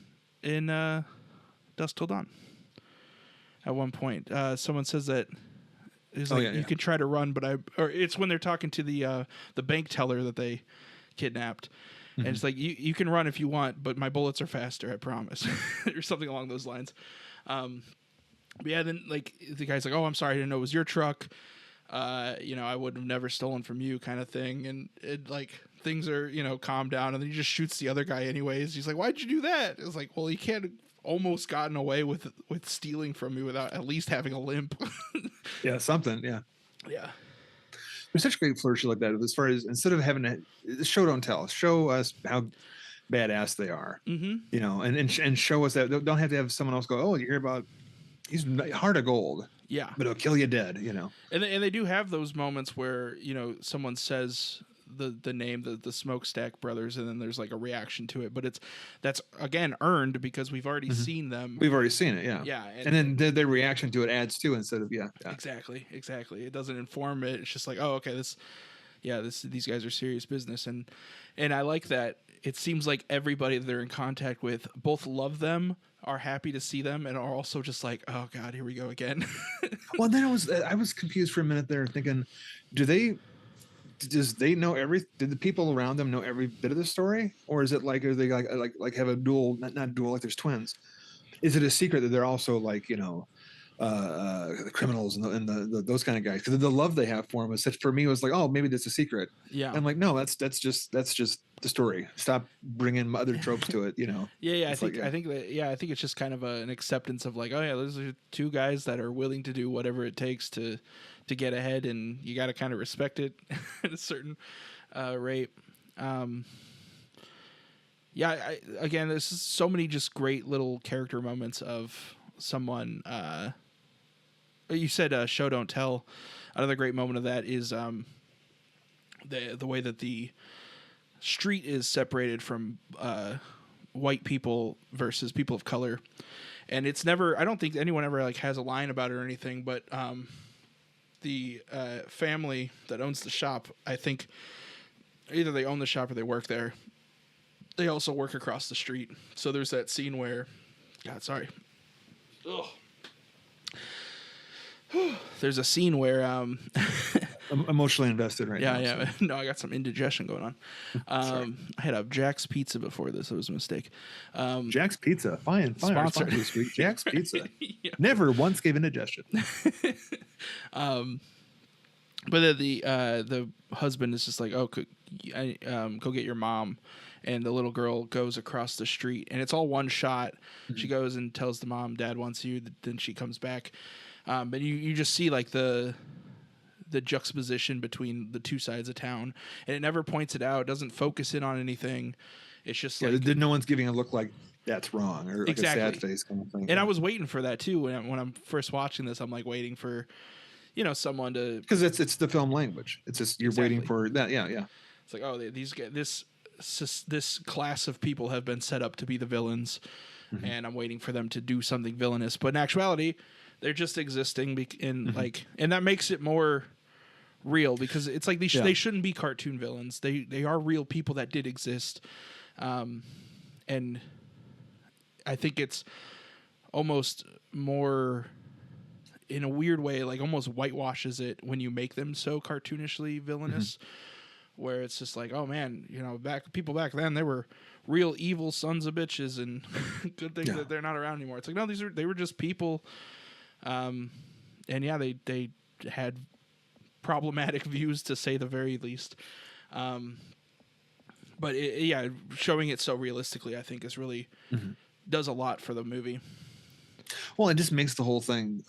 in Dusk Till Dawn. At one point, someone says that it's like, you can try to run, but or it's when they're talking to the bank teller that they kidnapped. And it's like, you can run if you want, but my bullets are faster, I promise. Or something along those lines. But yeah, then like the guy's like, "Oh, I'm sorry, I didn't know it was your truck. I would have never stolen from you," kind of thing. And it like things are calmed down, and then he just shoots the other guy anyways. He's like, "Why'd you do that?" It's like, well, he can't have almost gotten away with stealing from me without at least having a limp. Yeah, something. Yeah. Yeah. There's such great flourish like that. As far as instead of having a show, don't tell. Show us how badass they are. And show us that. Don't have to have someone else go, "Oh, you hear about." He's heart of gold. Yeah. But it'll kill you dead, And they do have those moments where, someone says the name, the Smokestack brothers, and then there's like a reaction to it. But that's again earned because we've already seen them. We've already seen it, yeah. Yeah. And then their reaction to it adds to instead of yeah. Exactly. It doesn't inform it. It's just like, oh, okay, these guys are serious business. And I like that it seems like everybody that they're in contact with both love them, are happy to see them, and are also just like, oh God, here we go again. Well, then I was confused for a minute there, thinking, did the people around them know every bit of the story, or is it like, are they like have a dual, not dual, like there's twins? Is it a secret that they're also like criminals and the those kind of guys? Because the love they have for them is such, for me, was like, oh, maybe that's a secret. Yeah, I'm like, no, that's just the story. Stop bringing other tropes to it. Yeah. I think it's just kind of an acceptance of like, oh yeah, those are two guys that are willing to do whatever it takes to get ahead, and you got to kind of respect it at a certain rate. Again, there's so many just great little character moments of someone. You said show don't tell. Another great moment of that is the way that the street is separated from white people versus people of color, and it's never. I don't think anyone ever like has a line about it or anything, but the family that owns the shop, I think either they own the shop or they work there. They also work across the street, so there's that scene where, God, sorry. Ugh. There's a scene where I'm emotionally invested right now. Yeah. So. No, I got some indigestion going on. I had a Jack's Pizza before this. It was a mistake. Jack's Pizza, fine sponsor this week. Jack's Pizza. Yeah. Never once gave indigestion. But the husband is just like, oh, go get your mom. And the little girl goes across the street, and it's all one shot. Mm-hmm. She goes and tells the mom, "Dad wants you." Then she comes back, but you just see like the juxtaposition between the two sides of town, and it never points it out. It doesn't focus in on anything. It's just like no one's giving a look like that's wrong or like a sad face kind of thing. And I was waiting for that too when I'm first watching this. I'm like waiting for someone to, because it's the film language. It's just you're waiting for that. Yeah. It's like, oh, these guys, this class of people have been set up to be the villains, mm-hmm. and I'm waiting for them to do something villainous. But in actuality, they're just existing, mm-hmm. And that makes it more real, because it's like they shouldn't be cartoon villains. They are real people that did exist, and I think it's almost more, in a weird way, like almost whitewashes it when you make them so cartoonishly villainous. Mm-hmm. Where it's just like, oh man, people back then, they were real evil sons of bitches, and good thing that they're not around anymore. It's like, no, they were just people, and yeah, they had problematic views, to say the very least. But showing it so realistically, I think is really mm-hmm. does a lot for the movie. Well, it just makes the whole thing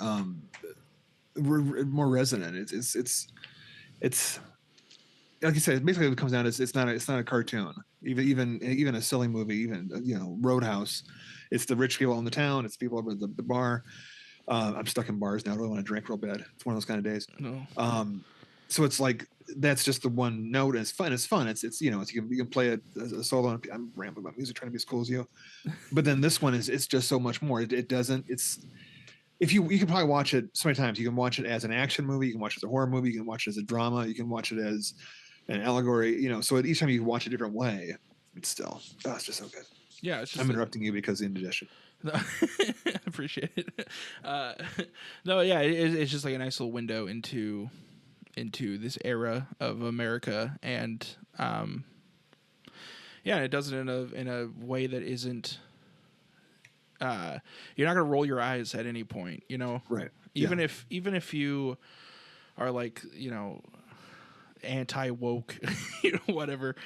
more resonant. It's. Like you said, basically it comes down to it's not a cartoon. Even a silly movie, even Roadhouse, it's the rich people in the town. It's people over at the bar. I'm stuck in bars now. I really want to drink real bad. It's one of those kind of days. No. So it's like that's just the one note. And it's fun. It's fun. It's you know, you can play it as a solo. I'm rambling about music, trying to be as cool as you. But then this one it's just so much more. It doesn't. It's if you can probably watch it so many times. You can watch it as an action movie. You can watch it as a horror movie. You can watch it as a drama. You can watch it as an allegory. You know, so each time you watch a different way, it's still it's just so good. Yeah, it's just I'm interrupting you because of the indigestion. No, I appreciate it. No, yeah, it's just like a nice little window into this era of America, and yeah, it does it in a way that isn't. You're not gonna roll your eyes at any point, you know. Right. Even if you are like, you know, anti woke, you know, whatever.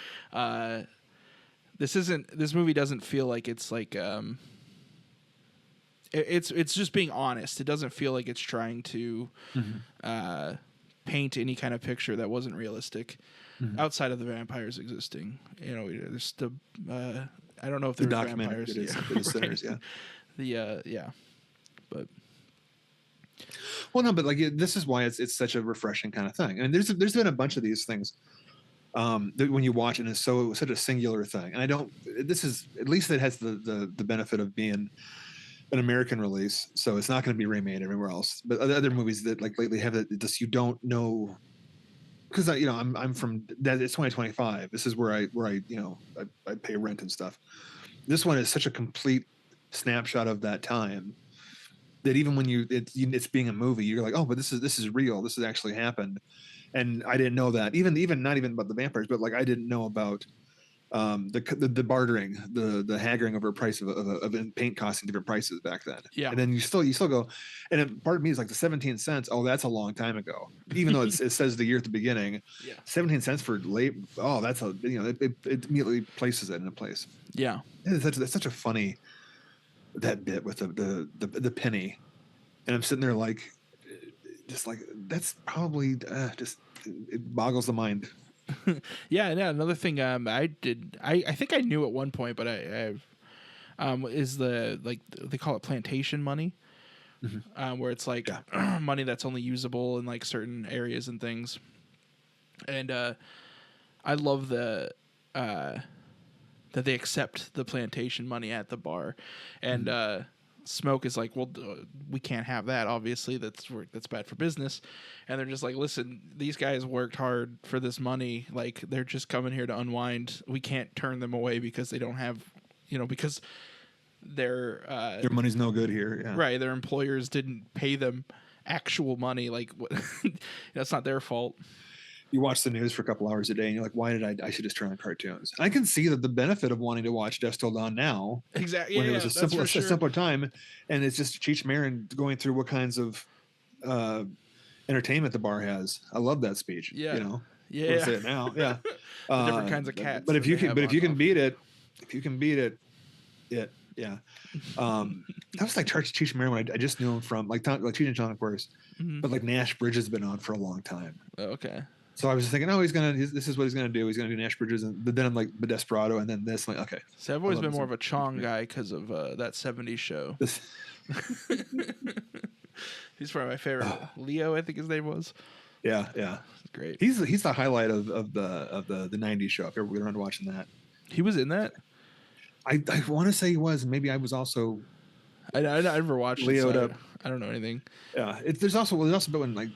This movie doesn't feel like it's like it's just being honest. It doesn't feel like it's trying to paint any kind of picture that wasn't realistic outside of the vampires existing. You know, there's the I don't know if there's vampires. The sinners, yeah. But well, no, but like this is why it's such a refreshing kind of thing. I mean, there's been a bunch of these things that when you watch it, it's such a singular thing. And I don't. This is at least it has the benefit of being an American release, so it's not going to be remade everywhere else. But other movies that like lately have this, you don't know, because you know I'm from that. It's 2025. This is where I you know I pay rent and stuff. This one is such a complete snapshot of that time that even when it's being a movie, you're like, oh, but this is real. This has actually happened, and I didn't know that. Even not even about the vampires, but like I didn't know about the bartering, the haggling over a price of paint costing different prices back then. Yeah. And then you still go, and part of me is like the 17 cents. Oh, that's a long time ago. Even though it says the year at the beginning, 17 cents for late. Oh, that's a, you know, it immediately places it in a place. yeah, That's such a funny, that bit with the penny. And I'm sitting there like, just like, that's probably just, it boggles the mind. yeah. Another thing I think I knew at one point, but I is the, like, they call it plantation money, where it's like money that's only usable in like certain areas and things. And I love that they accept the plantation money at the bar, and Smoke is like, well, we can't have that. Obviously, that's bad for business. And they're just like, listen, these guys worked hard for this money. Like, they're just coming here to unwind. We can't turn them away because they don't have, you know, because their money's no good here. Yeah. Right. Their employers didn't pay them actual money. Like, what, that's not their fault. You watch the news for a couple hours a day and you're like, why did I should just turn on cartoons. I can see that the benefit of wanting to watch Dusk Till Dawn now. Exactly. When it was a simpler time. And it's just Cheech Marin going through what kinds of entertainment the bar has. I love that speech. Yeah. You know, yeah. We'll say it now. Yeah. The different kinds of cats. But if you can beat it, yeah. That was like Cheech Marin when I just knew him from like Cheech and Chong, of course, but like Nash Bridges has been on for a long time. Okay. So I was just thinking, oh, this is what he's gonna do. He's gonna do Nash Bridges, but then I'm like the Desperado, and then this. I'm like, okay. So I've always been more of a Chong guy because of that '70s show. He's probably my favorite. Leo, I think his name was. Yeah. Great. He's the highlight of the '90s show. If you're around watching that, he was in that. I want to say he was. Maybe I was also. I never watched Leo'd it, so up. I don't know anything. Yeah, there's also been when like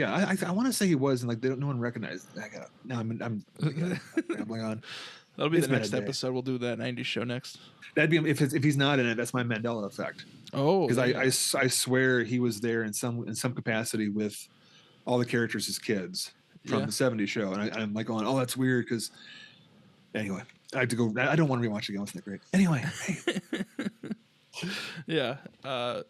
I want to say he was, and like no one recognized. I'm rambling on. That'll be the next episode. We'll do that '90s show next. That'd be if he's not in it. That's my Mandela effect. Oh, because I swear he was there in some capacity with all the characters as kids from the '70s show, and I'm like going, oh, that's weird because anyway, I have to go. I don't want to rewatch it again. Wasn't that great? Anyway. Hey. Yeah.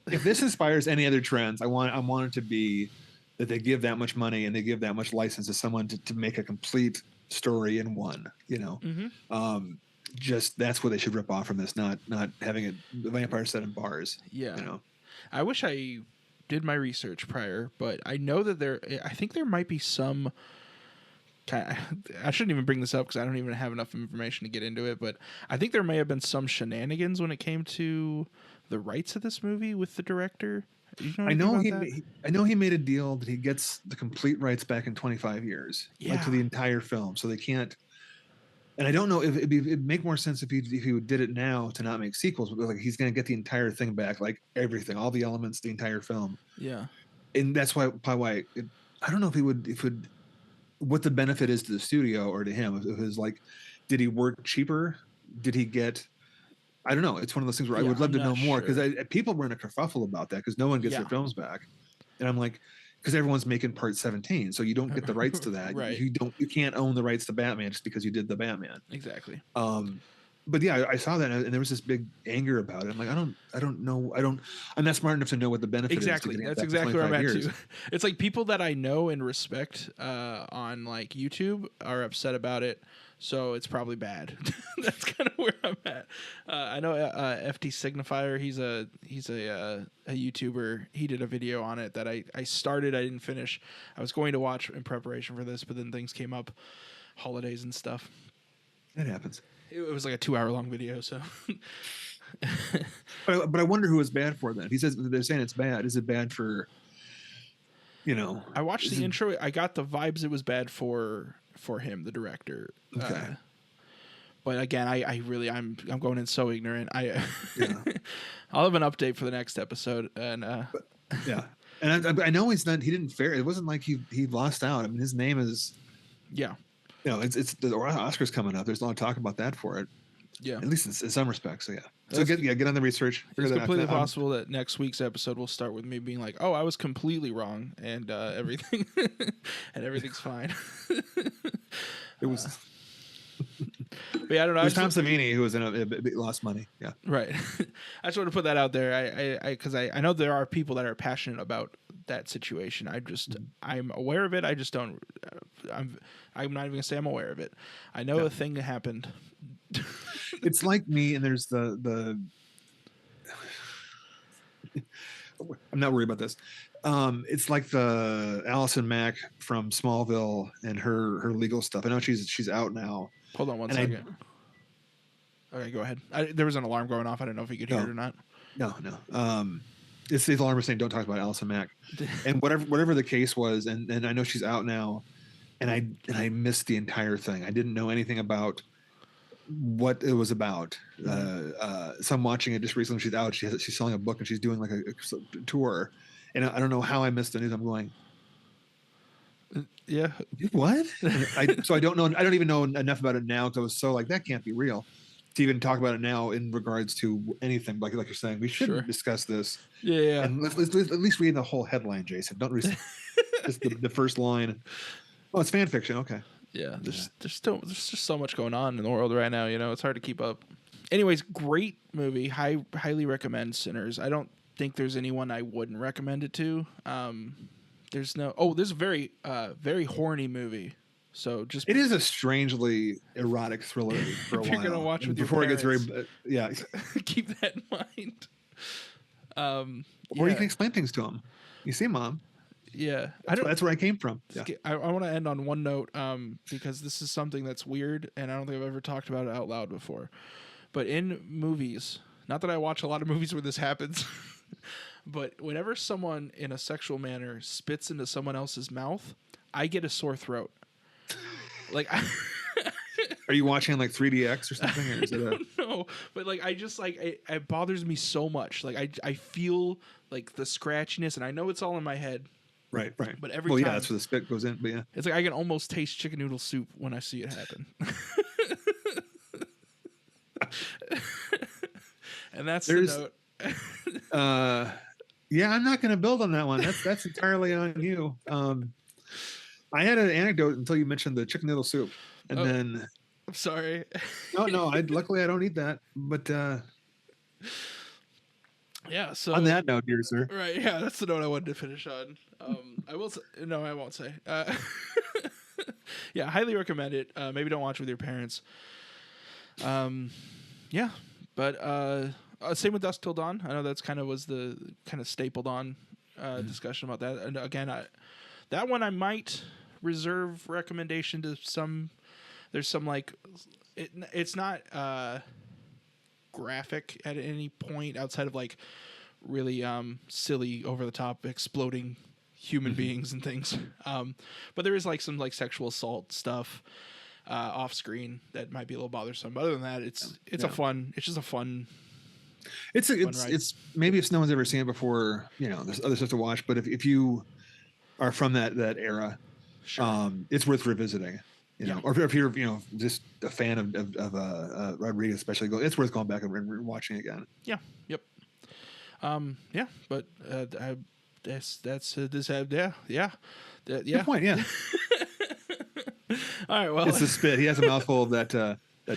If this inspires any other trends, I want it to be that they give that much money and they give that much license to someone to make a complete story in one. You know, just that's what they should rip off from this. Not having the vampire set in bars. Yeah. You know, I wish I did my research prior, but I know that I think there might be some. I shouldn't even bring this up because I don't even have enough information to get into it, but I think there may have been some shenanigans when it came to the rights of this movie with the director You know I anything know about he, that? I know he made a deal that he gets the complete rights back in 25 years, like to the Yeah. entire film, so they can't. And I don't know if it'd make more sense if he did it now to not make sequels, but like he's going to get the entire thing back, like everything, all the elements, the entire film, Yeah. and that's probably why I don't know if he would what the benefit is to the studio or to him. If it was like, did he work cheaper? Did he get? I don't know. It's one of those things where I Yeah, would love I'm to know not more because sure. people were in a kerfuffle about that because no one gets Yeah. their films back, and I'm like, because everyone's making part 17, so you don't get the rights to that. Right. You can't own the rights to Batman just because you did the Batman. Exactly. But yeah, I saw that and there was this big anger about it. I'm like, I don't know, I'm not smart enough to know what the benefit is to Exactly. getting it That's back in exactly where I'm 25 at years. too. It's like people that I know and respect on like YouTube are upset about it, so it's probably bad. That's kind of where I'm at. I know FT Signifier. He's a YouTuber. He did a video on it that I started. I didn't finish. I was going to watch in preparation for this, but then things came up, holidays and stuff. It happens. It was like a 2 hour long video, so. But I wonder who it's bad for then. He says they're saying it's bad. Is it bad for, I watched is the it- intro. I got the vibes it was bad for him, the director. Okay. But again, I'm going in so ignorant. Yeah. I'll have an update for the next episode, and Yeah. And I know he didn't fare. It wasn't like he lost out. I mean, his name is, yeah, it's the Oscars coming up. There's a lot of talk about that for it, yeah. at least in some respects. So yeah. So That's- get on the research. Figure It's that out. completely possible that next week's episode will start with me being like, "Oh, I was completely wrong," and everything, and everything's fine. It was. But yeah, I don't know. It I was just- Tom Savini who was in lost money. Yeah. Right. I just want to put that out there. Because I know there are people that are passionate about that situation. I'm aware of it. I just don't. I'm not even gonna say I'm aware of it. I know a thing happened. It's like me, and there's the. I'm not worried about this. It's like the Allison Mack from Smallville and her legal stuff. I know she's out now. Hold on one And second. Okay, go ahead. There was an alarm going off. I don't know if you could hear it or not. No. It's the alarm was saying don't talk about Allison Mack, and whatever the case was, and I know she's out now, and I missed the entire thing. I didn't know anything about what it was about. So I'm watching it just recently. She's out. She's selling a book and she's doing like a tour, and I don't know how I missed the news. I'm going, Yeah. what? So I don't know. I don't even know enough about it now because I was so like that can't be real to even talk about it now in regards to anything like you're saying. We shouldn't Sure. discuss this. Yeah. And let's at least read the whole headline, Jason. Don't read just the first line. Oh, it's fan fiction. Okay. Yeah, there's just so much going on in the world right now. It's hard to keep up. Anyways, great movie. Highly recommend Sinners. I don't think there's anyone I wouldn't recommend it to. There's a very horny movie. So just It is a strangely erotic thriller for a If while. you're gonna watch with your before it gets very parents. yeah. keep that in mind. Or you Yeah. can explain things to them. You see, Mom. Yeah, That's where I came from. Yeah. I want to end on one note because this is something that's weird and I don't think I've ever talked about it out loud before. But in movies, not that I watch a lot of movies where this happens, but whenever someone in a sexual manner spits into someone else's mouth, I get a sore throat. Like, Are you watching like 3DX or something? Or is it a, no, but like I just like it bothers me so much. Like I feel like the scratchiness, and I know it's all in my head. right. But every well, time, yeah, that's where the spit goes in. But yeah, it's like I can almost taste chicken noodle soup when I see it happen. And that's There's- the note. yeah, I'm not going to build on that one. That's entirely on you. I had an anecdote until you mentioned the chicken noodle soup, and Oh. then I'm sorry. no. Luckily, I don't eat that. But Yeah. So on that note, dear sir, right. Yeah, that's the note I wanted to finish on. I will. No, I won't say. Yeah, highly recommend it. Maybe don't watch with your parents. Yeah, but same with Dusk Till Dawn. I know that's kind of was the kind of stapled on discussion about that. And again, that one I might reserve recommendation to some. There's some like it's not graphic at any point outside of like really silly, over the top, exploding human beings and things. But there is like some like sexual assault stuff off screen that might be a little bothersome. But other than that, it's just a fun ride. It's maybe if no one's ever seen it before, there's other stuff to watch. But if you are from that era, Sure. it's worth revisiting. Or if you're just a fan of Rodriguez, especially, it's worth going back and watching again. Yeah. Yep. But yeah. Good point. Yeah. All right. Well, it's the spit. He has a mouthful of that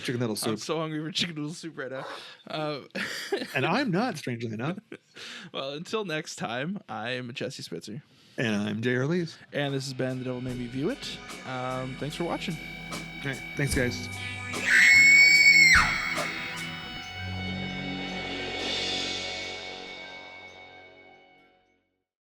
chicken noodle soup. I'm so hungry for chicken noodle soup right now. And I'm not, strangely enough. Well, until next time, I'm Jesse Spitzer. And I'm Jay Orlees. And this has been The Devil Made Me View It. Thanks for watching. All right. Thanks, guys.